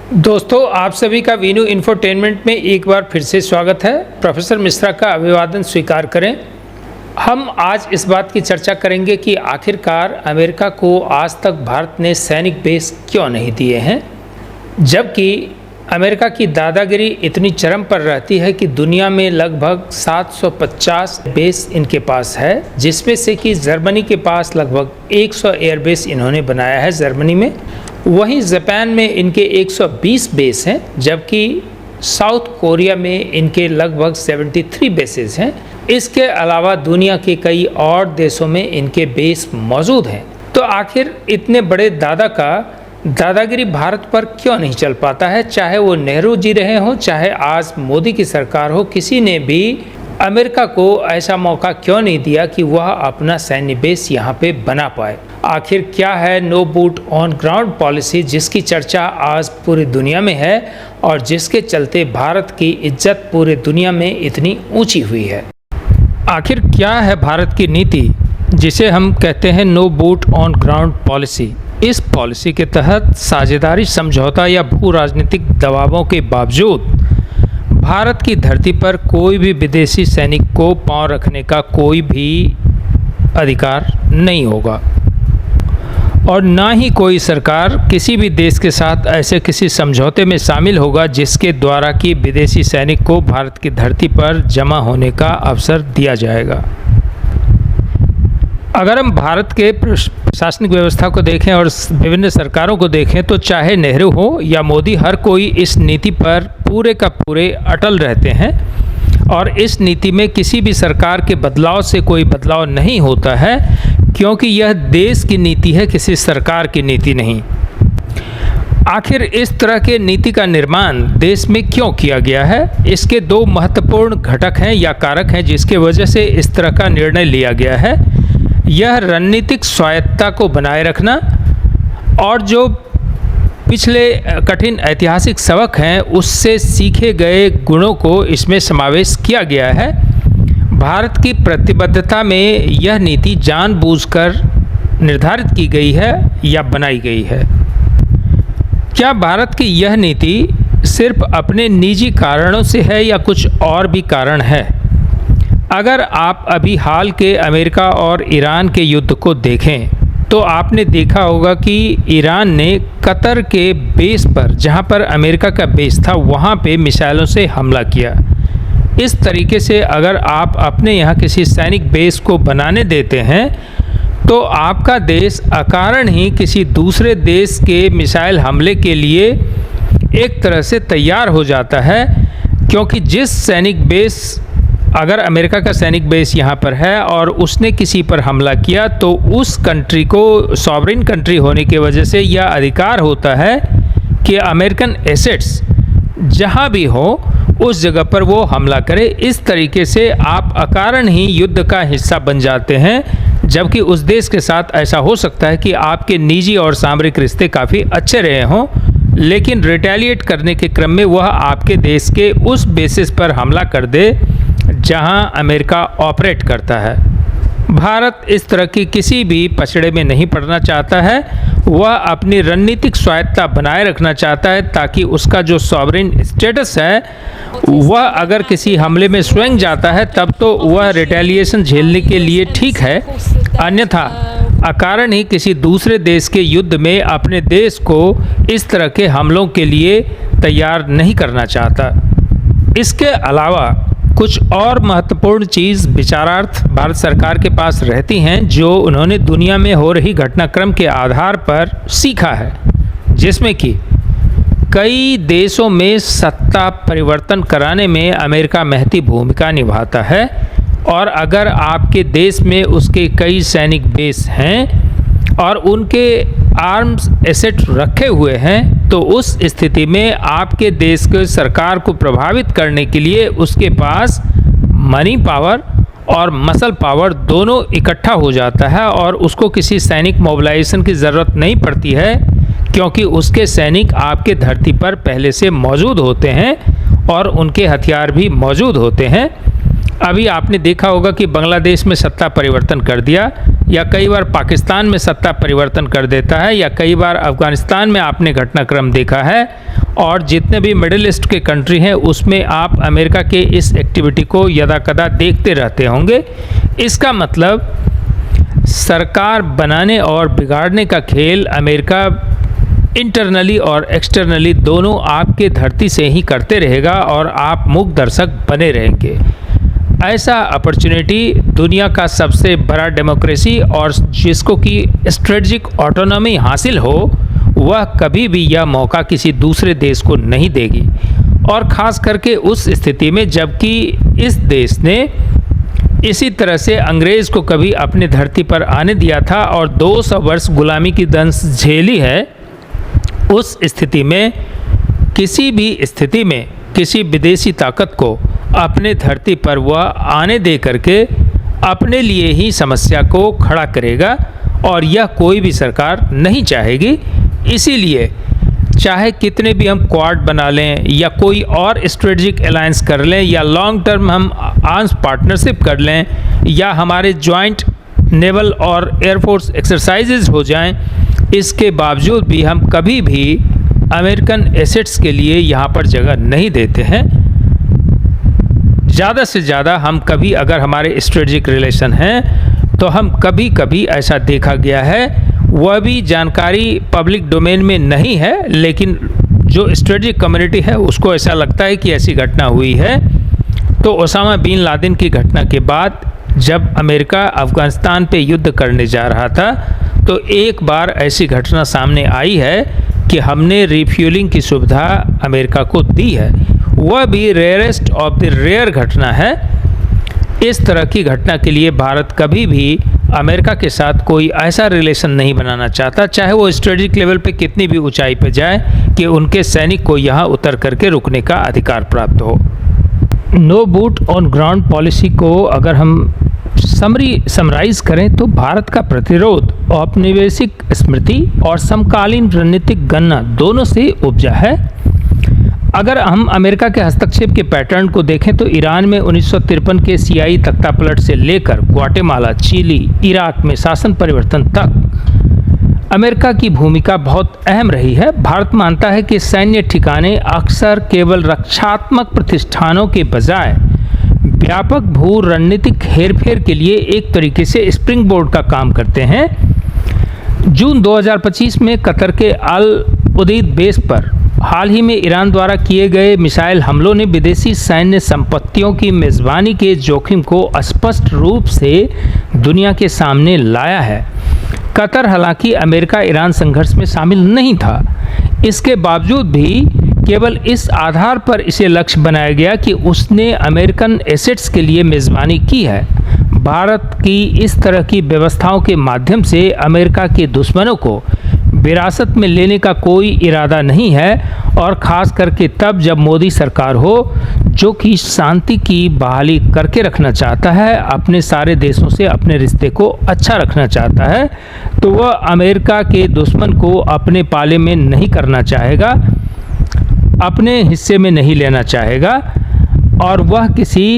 दोस्तों, आप सभी का वीनू इंफोटेनमेंट में एक बार फिर से स्वागत है। प्रोफेसर मिश्रा का अभिवादन स्वीकार करें। हम आज इस बात की चर्चा करेंगे कि आखिरकार अमेरिका को आज तक भारत ने सैनिक बेस क्यों नहीं दिए हैं, जबकि अमेरिका की दादागिरी इतनी चरम पर रहती है कि दुनिया में लगभग 750 बेस इनके पास है, जिसमें से कि जर्मनी के पास लगभग 100 एयरबेस इन्होंने बनाया है जर्मनी में। वहीं जापान में इनके 120 बेस हैं, जबकि साउथ कोरिया में इनके लगभग 73 बेसेस हैं। इसके अलावा दुनिया के कई और देशों में इनके बेस मौजूद हैं। तो आखिर इतने बड़े दादा का दादागिरी भारत पर क्यों नहीं चल पाता है? चाहे वो नेहरू जी रहे हों, चाहे आज मोदी की सरकार हो, किसी ने भी अमेरिका को ऐसा मौका क्यों नहीं दिया कि वह अपना सैन्य बेस यहाँ पे बना पाए। आखिर क्या है no boot on ground policy, जिसकी चर्चा आज पूरी दुनिया में है और जिसके चलते भारत की इज्जत पूरी दुनिया में इतनी ऊंची हुई है। आखिर क्या है भारत की नीति, जिसे हम कहते हैं no boot on ground policy? इस पॉलिसी के तहत साझेदारी समझौता या भू राजनीतिक दबावों के बावजूद भारत की धरती पर कोई भी विदेशी सैनिक को पांव रखने का कोई भी अधिकार नहीं होगा और ना ही कोई सरकार किसी भी देश के साथ ऐसे किसी समझौते में शामिल होगा जिसके द्वारा कि विदेशी सैनिक को भारत की धरती पर जमा होने का अवसर दिया जाएगा। अगर हम भारत के प्रशासनिक व्यवस्था को देखें और विभिन्न सरकारों को देखें तो चाहे नेहरू हो या मोदी, हर कोई इस नीति पर पूरे का पूरे अटल रहते हैं और इस नीति में किसी भी सरकार के बदलाव से कोई बदलाव नहीं होता है, क्योंकि यह देश की नीति है, किसी सरकार की नीति नहीं। आखिर इस तरह के नीति का निर्माण देश में क्यों किया गया है? इसके दो महत्वपूर्ण घटक हैं या कारक हैं जिसके वजह से इस तरह का निर्णय लिया गया है। यह रणनीतिक स्वायत्तता को बनाए रखना और जो पिछले कठिन ऐतिहासिक सबक हैं उससे सीखे गए गुणों को इसमें समावेश किया गया है। भारत की प्रतिबद्धता में यह नीति जानबूझकर निर्धारित की गई है या बनाई गई है। क्या भारत की यह नीति सिर्फ अपने निजी कारणों से है या कुछ और भी कारण है? अगर आप अभी हाल के अमेरिका और ईरान के युद्ध को देखें तो आपने देखा होगा कि ईरान ने कतर के बेस पर, जहां पर अमेरिका का बेस था, वहां पे मिसाइलों से हमला किया। इस तरीके से अगर आप अपने यहाँ किसी सैनिक बेस को बनाने देते हैं तो आपका देश अकारण ही किसी दूसरे देश के मिसाइल हमले के लिए एक तरह से तैयार हो जाता है, क्योंकि जिस सैनिक बेस, अगर अमेरिका का सैनिक बेस यहाँ पर है और उसने किसी पर हमला किया तो उस कंट्री को सॉवरेन कंट्री होने की वजह से यह अधिकार होता है कि अमेरिकन एसेट्स जहाँ भी हो उस जगह पर वो हमला करे। इस तरीके से आप अकारण ही युद्ध का हिस्सा बन जाते हैं, जबकि उस देश के साथ ऐसा हो सकता है कि आपके निजी और सामरिक रिश्ते काफ़ी अच्छे रहे हों, लेकिन रिटेलिएट करने के क्रम में वह आपके देश के उस बेसिस पर हमला कर दे जहां अमेरिका ऑपरेट करता है। भारत इस तरह की किसी भी पछड़े में नहीं पड़ना चाहता है। वह अपनी रणनीतिक स्वायत्तता बनाए रखना चाहता है ताकि उसका जो सॉवरेन स्टेटस है वह अगर किसी हमले में स्वयं जाता है तब तो वह रिटेलिएशन झेलने के लिए ठीक है, अन्यथा अकारण ही किसी दूसरे देश के युद्ध में अपने देश को इस तरह के हमलों के लिए तैयार नहीं करना चाहता। इसके अलावा कुछ और महत्वपूर्ण चीज़ विचारार्थ भारत सरकार के पास रहती हैं जो उन्होंने दुनिया में हो रही घटनाक्रम के आधार पर सीखा है, जिसमें कि कई देशों में सत्ता परिवर्तन कराने में अमेरिका महती भूमिका निभाता है और अगर आपके देश में उसके कई सैनिक बेस हैं और उनके आर्म्स एसेट रखे हुए हैं तो उस स्थिति में आपके देश के सरकार को प्रभावित करने के लिए उसके पास मनी पावर और मसल पावर दोनों इकट्ठा हो जाता है और उसको किसी सैनिक मोबिलाइजेशन की ज़रूरत नहीं पड़ती है, क्योंकि उसके सैनिक आपके धरती पर पहले से मौजूद होते हैं और उनके हथियार भी मौजूद होते हैं। अभी आपने देखा होगा कि बांग्लादेश में सत्ता परिवर्तन कर दिया, या कई बार पाकिस्तान में सत्ता परिवर्तन कर देता है, या कई बार अफ़गानिस्तान में आपने घटनाक्रम देखा है। और जितने भी मिडिल ईस्ट के कंट्री हैं उसमें आप अमेरिका के इस एक्टिविटी को यदाकदा देखते रहते होंगे। इसका मतलब सरकार बनाने और बिगाड़ने का खेल अमेरिका इंटरनली और एक्सटर्नली दोनों आपके धरती से ही करते रहेगा और आप मूक दर्शक बने रहेंगे। ऐसा अपॉर्चुनिटी दुनिया का सबसे बड़ा डेमोक्रेसी और जिसको कि स्ट्रेटजिक ऑटोनॉमी हासिल हो, वह कभी भी यह मौका किसी दूसरे देश को नहीं देगी। और ख़ास करके उस स्थिति में जबकि इस देश ने इसी तरह से अंग्रेज़ को कभी अपने धरती पर आने दिया था और 200 वर्ष गुलामी की दंश झेली है। उस स्थिति में किसी भी स्थिति में किसी विदेशी ताकत को अपने धरती पर वह आने दे करके अपने लिए ही समस्या को खड़ा करेगा, और यह कोई भी सरकार नहीं चाहेगी। इसीलिए चाहे कितने भी हम क्वाड बना लें या कोई और स्ट्रेटजिक अलायंस कर लें या लॉन्ग टर्म हम आर्म्स पार्टनरशिप कर लें या हमारे जॉइंट नेवल और एयरफोर्स एक्सरसाइजेज हो जाएं, इसके बावजूद भी हम कभी भी अमेरिकन एसेट्स के लिए यहाँ पर जगह नहीं देते हैं। ज़्यादा से ज़्यादा हम कभी अगर हमारे स्ट्रेटजिक रिलेशन हैं तो हम कभी कभी ऐसा देखा गया है, वह भी जानकारी पब्लिक डोमेन में नहीं है, लेकिन जो स्ट्रेटजिक कम्युनिटी है उसको ऐसा लगता है कि ऐसी घटना हुई है। तो ओसामा बिन लादेन की घटना के बाद जब अमेरिका अफ़गानिस्तान पे युद्ध करने जा रहा था तो एक बार ऐसी घटना सामने आई है कि हमने रिफ्यूलिंग की सुविधा अमेरिका को दी है। वह भी रेयरेस्ट ऑफ द रेयर घटना है। इस तरह की घटना के लिए भारत कभी भी अमेरिका के साथ कोई ऐसा रिलेशन नहीं बनाना चाहता, चाहे वो स्ट्रेटजिक लेवल पे कितनी भी ऊंचाई पे जाए, कि उनके सैनिक को यहाँ उतर करके रुकने का अधिकार प्राप्त हो। No boot on ground policy को अगर हम समराइज करें तो भारत का प्रतिरोध औपनिवेशिक स्मृति और समकालीन रणनीतिक गणना दोनों से उपजा है। अगर हम अमेरिका के हस्तक्षेप के पैटर्न को देखें तो ईरान में 1953 के सियाई तख्तापलट से लेकर ग्वाटेमाला, चिली, इराक में शासन परिवर्तन तक अमेरिका की भूमिका बहुत अहम रही है। भारत मानता है कि सैन्य ठिकाने अक्सर केवल रक्षात्मक प्रतिष्ठानों के बजाय व्यापक भू रणनीतिक हेरफेर के लिए एक तरीके से स्प्रिंग बोर्ड का काम करते हैं। जून 2025 में कतर के अल उदीद बेस पर हाल ही में ईरान द्वारा किए गए मिसाइल हमलों ने विदेशी सैन्य संपत्तियों की मेज़बानी के जोखिम को स्पष्ट रूप से दुनिया के सामने लाया है। कतर हालांकि अमेरिका ईरान संघर्ष में शामिल नहीं था, इसके बावजूद भी केवल इस आधार पर इसे लक्ष्य बनाया गया कि उसने अमेरिकन एसेट्स के लिए मेज़बानी की है। भारत की इस तरह की व्यवस्थाओं के माध्यम से अमेरिका के दुश्मनों को विरासत में लेने का कोई इरादा नहीं है, और ख़ास करके तब जब मोदी सरकार हो जो कि शांति की बहाली करके रखना चाहता है, अपने सारे देशों से अपने रिश्ते को अच्छा रखना चाहता है, तो वह अमेरिका के दुश्मन को अपने पाले में नहीं करना चाहेगा, अपने हिस्से में नहीं लेना चाहेगा, और वह किसी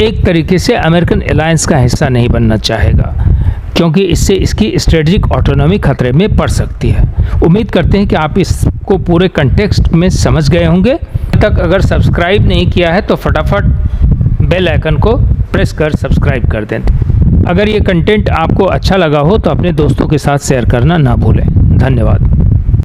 एक तरीके से अमेरिकन अलायंस का हिस्सा नहीं बनना चाहेगा, क्योंकि इससे इसकी स्ट्रेटजिक ऑटोनॉमी खतरे में पड़ सकती है। उम्मीद करते हैं कि आप इसको पूरे कंटेक्स्ट में समझ गए होंगे। अब तक अगर सब्सक्राइब नहीं किया है तो फटाफट बेल आइकन को प्रेस कर सब्सक्राइब कर दें। अगर ये कंटेंट आपको अच्छा लगा हो तो अपने दोस्तों के साथ शेयर करना ना भूलें। धन्यवाद।